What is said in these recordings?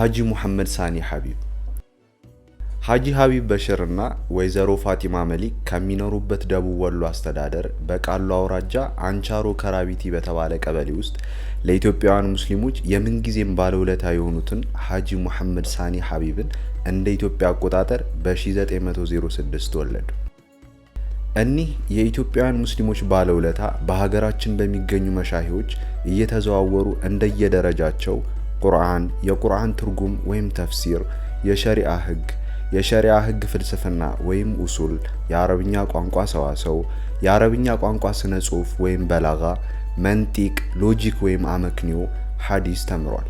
ሐጂ ሙሐመድ ሳኒ ሐቢብ ሐጂ ሐቢብ በሽርና ወይዘሮ ፋቲማ መሊክ ከሚኖሩበት ደቡብ ወሎ አስተዳደር በቃሉ አውራጃ አንቻሮ ከራቢቲ በተባለ ቀበሌ ውስጥ ለኢትዮጵያውያን ሙስሊሞች የምንጊዜም ባለውለታ የሆኑትን ሐጂ ሙሐመድ ሳኒ ሐቢብን እንደ ኢትዮጵያ አቆጣጠር በ1906 ተወለዱ። እኒህ የኢትዮጵያውያን ሙስሊሞች ባለውለታ በሀገራችን በሚገኙ መሻሂዎች እየተዘዋወሩ እንደየደረጃቸው ቁርአን፣ የቁርአን ትርጉም ወይም ተፍሲር፣ የሸሪዓ ህግ ፍልስፍና ወይም ኡሱል፣ የአረብኛ ቋንቋ ሰዋሰው፣ የአረብኛ ቋንቋ ስነ ጽሑፍ ወይም በላጋ፣ መንጢቅ፣ ሎጂክ ወይም አመክንዮ፣ ሐዲስ ተምሯል።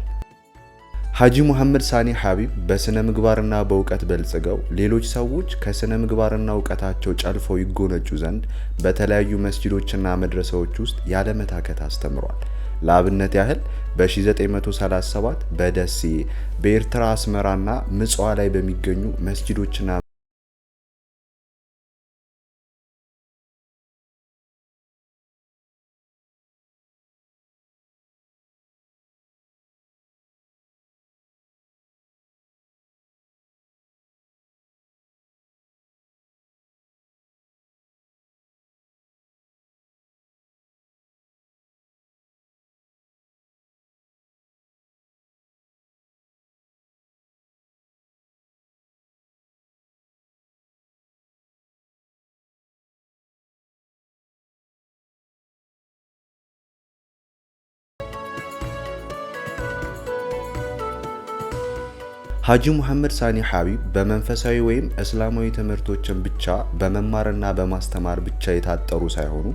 ሐጂ ሙሐመድ ሳኒ ሐቢብ በስነ ምግባርና በእውቀት በልጽገው ሌሎች ሰዎች ከስነ ምግባርና እውቀታቸው ጨልፈው ይጎነጩ ዘንድ በተለያዩ መስጂዶችና መድረሳዎች ውስጥ ያለመታከት አስተምሯል። ለአብነት ያህል በ1937 በደሴ፣ በኤርትራ አስመራና ምጽዋ ላይ በሚገኙ መስጂዶችና ሐጂ ሙሐመድ ሳኒ ሐቢብ በመንፈሳዊ ወይም እስላማዊ ትምህርቶችን ብቻ በመማርና በማስተማር ብቻ የታጠሩ ሳይሆኑ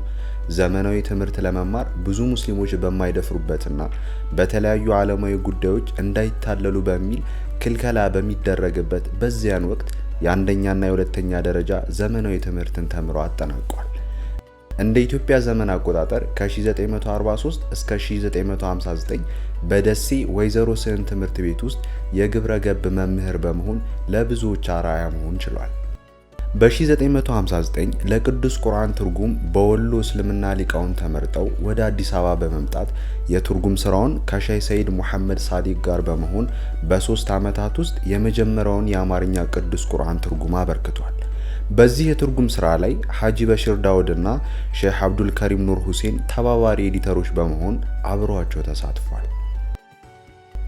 ዘመናዊ ትምህርት ለመማር ብዙ ሙስሊሞች በማይደፍሩበትና በተለያዩ ዓለማዊ ጉዳዮች እንዳይታለሉ በሚል ክልከላ በሚደረግበት በዚያን ወቅት የአንደኛና የሁለተኛ ደረጃ ዘመናዊ ትምህርትን ተምረው አጠናቋል። እንደ ኢትዮጵያ ዘመን አቆጣጠር ከ1943 እስከ 1959 በደሴ ወይዘሮ ስህን ትምህርት ቤት ውስጥ የግብረ ገብ መምህር በመሆን ለብዙዎች አርአያ መሆን ችሏል። በ1959 ለቅዱስ ቁርአን ትርጉም በወሎ እስልምና ሊቃውንት ተመርጠው ወደ አዲስ አበባ በመምጣት የትርጉም ስራውን ከሻይ ሰይድ ሙሐመድ ሳዲቅ ጋር በመሆን በ3 ዓመታት ውስጥ የመጀመሪያውን የአማርኛ ቅዱስ ቁርአን ትርጉም አበርክቷል። በዚህ የትርጉም ስራ ላይ ሐጂ በሽር ዳውድና ሼህ አብዱል ከሪም ኑር ሁሴን ተባባሪ ኤዲተሮች በመሆን አብረዋቸው ተሳትፏል።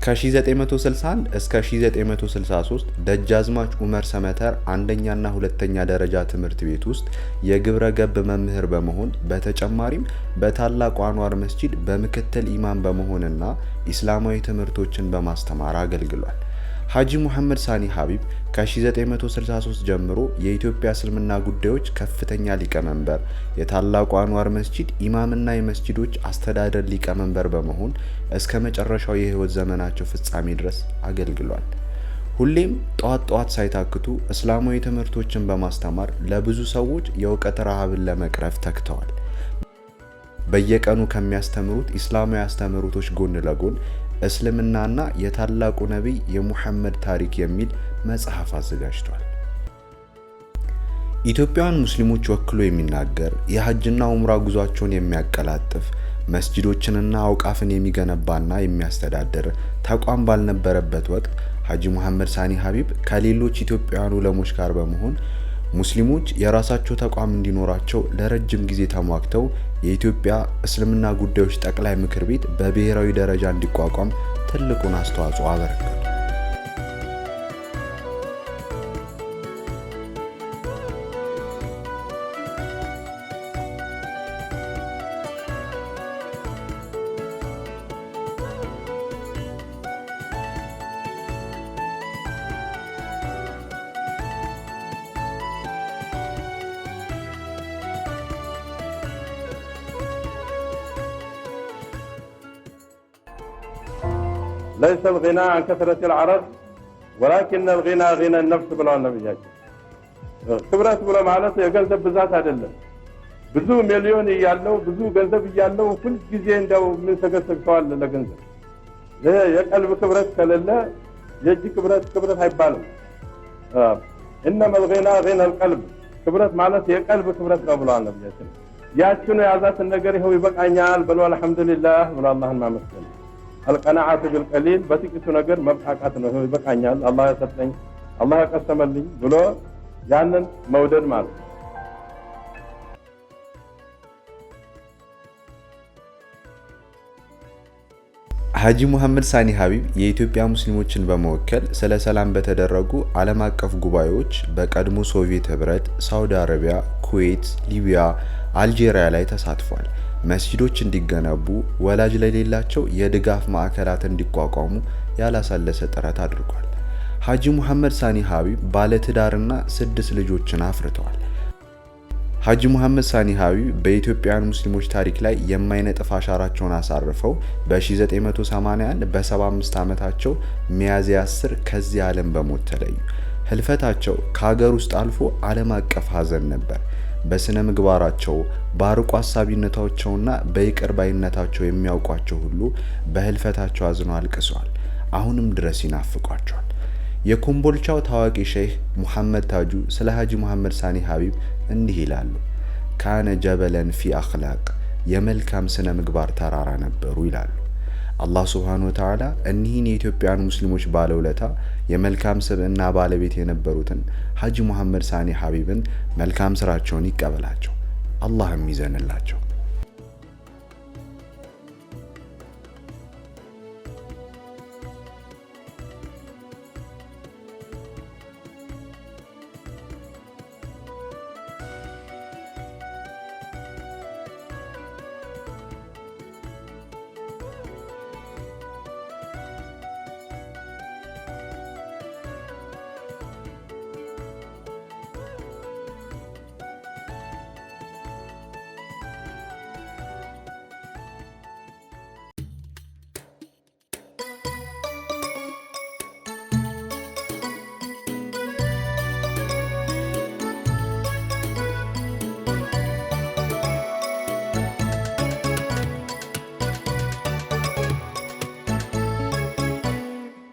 ከ1961 እስከ 1963 ደጃዝማች ዑመር ሰመተር አንደኛና ሁለተኛ ደረጃ ትምህርት ቤት ውስጥ የግብረ ገብ መምህር በመሆን በተጨማሪም በታላቁ አንዋር መስጂድ በምክትል ኢማም በመሆንና ኢስላማዊ ትምህርቶችን በማስተማር አገልግሏል። ሐጂ ሙሐመድ ሳኒ ሐቢብ ከ1963 ጀምሮ የኢትዮጵያ እስልምና ጉዳዮች ከፍተኛ ሊቀመንበር፣ የታላቁ አንዋር መስጂድ ኢማምና የመስጂዶች አስተዳደር ሊቀመንበር በመሆን እስከ መጨረሻው የህይወት ዘመናቸው ፍጻሜ ድረስ አገልግሏል። ሁሌም ጧት ሳይታክቱ እስላማዊ ትምህርቶችን በማስተማር ለብዙ ሰዎች የእውቀት ረሃብን ለመቅረፍ ተግተዋል። በየቀኑ ከሚያስተምሩት ኢስላማዊ አስተምህሮቶች ጎን ለጎን እስልምናና የታላቁ ነብይ የሙሐመድ ታሪክ የሚል መጽሐፍ አዘጋጅቷል። ኢትዮጵያውያን ሙስሊሞች ወክሎ የሚናገር የሐጅና ዑምራ ጉዟቸውን የሚያቀላጥፍ መስጂዶችንና አውቃፍን የሚገነባና የሚያስተዳድር ተቋም ባልነበረበት ወቅት ሐጂ ሙሐመድ ሳኒ ሐቢብ ከሌሎች ኢትዮጵያውያን ዑለሞች ጋር በመሆን ሙስሊሞች የራሳቸው ተቋም እንዲኖራቸው ለረጅም ጊዜ ተሟግተው የኢትዮጵያ እስልምና ጉዳዮች ጠቅላይ ምክር ቤት በብሔራዊ ደረጃ እንዲቋቋም ትልቁን አስተዋጽኦ አበረከቱ። ليس الغنى عن كثرة العرض ولكن الغنى غنى النفس بلا نبياችን ክብረት ብሎ ማለት የገንዘብ ብዛት አይደለም። ብዙ ሚሊዮን ያለው ብዙ ገንዘብ ያለው ሁሉ ጊዜ እንደው ምን ተገሰግተዋል ለገንዘብ። የቀልብ ክብረት ከሌለ የእጅ ክብረት አይባልም። انما الغنى غنى القلب ክብረት ማለት የቀልብ ክብረት ነው ብሏል ነብያችን። ያችን ያዛት ነገር ይሄው ይበቃኛል ብሎ አልহামዱሊላህ ብሎ አላህን ማመስገን አልቀናዓቱ ቢልቀሊል በጥቂቱ ነገር መብቃቃት ነው። ይበቃኛል፣ አላህ ያሰጠኝ፣ አላህ ያቀሰመልኝ ብሎ ያንን መውደድ ማለት ነው። ሀጂ ሙሐመድ ሳኒ ሀቢብ የኢትዮጵያ ሙስሊሞችን በመወከል ስለ ሰላም በተደረጉ ዓለም አቀፍ ጉባኤዎች በቀድሞ ሶቪየት ህብረት፣ ሳውዲ አረቢያ፣ ኩዌት፣ ሊቢያ፣ አልጄሪያ ላይ ተሳትፏል። መስጂዶች እንዲገነቡ፣ ወላጅ ለሌላቸው የድጋፍ ማዕከላት እንዲቋቋሙ ያላሳለሰ ጥረት አድርጓል። ሀጂ ሙሐመድ ሳኒ ሀቢብ ባለትዳርና 6 ልጆችን አፍርተዋል። ሀጂ ሙሐመድ ሳኒ ሀቢብ በኢትዮጵያውያን ሙስሊሞች ታሪክ ላይ የማይነጥፍ አሻራቸውን አሳርፈው በ1981 በ75 ዓመታቸው ሚያዝያ 10 ከዚህ ዓለም በሞት ተለዩ። ህልፈታቸው ከሀገር ውስጥ አልፎ ዓለም አቀፍ ሀዘን ነበር። በስነ ምግባራቸው፣ በአርቆ አሳቢነታቸውና በይቅር ባይነታቸው የሚያውቋቸው ሁሉ በህልፈታቸው አዝነው አልቅሰዋል። አሁንም ድረስ ይናፍቋቸዋል። የኮምቦልቻው ታዋቂ ሼህ ሙሐመድ ታጁ ስለ ሀጂ ሙሐመድ ሳኒ ሀቢብ እንዲህ ይላሉ። ካነ ጀበለን ፊ አኽላቅ፣ የመልካም ስነ ምግባር ተራራ ነበሩ ይላሉ። አላህ ሱብሓነሁ ወተዓላ እኒህን የኢትዮጵያን ሙስሊሞች ባለውለታ የመልካም ስብዕና ባለቤት የነበሩትን ሀጂ ሙሐመድ ሳኒ ሀቢብን መልካም ስራቸውን ይቀበላቸው፣ አላህም ይዘንላቸው።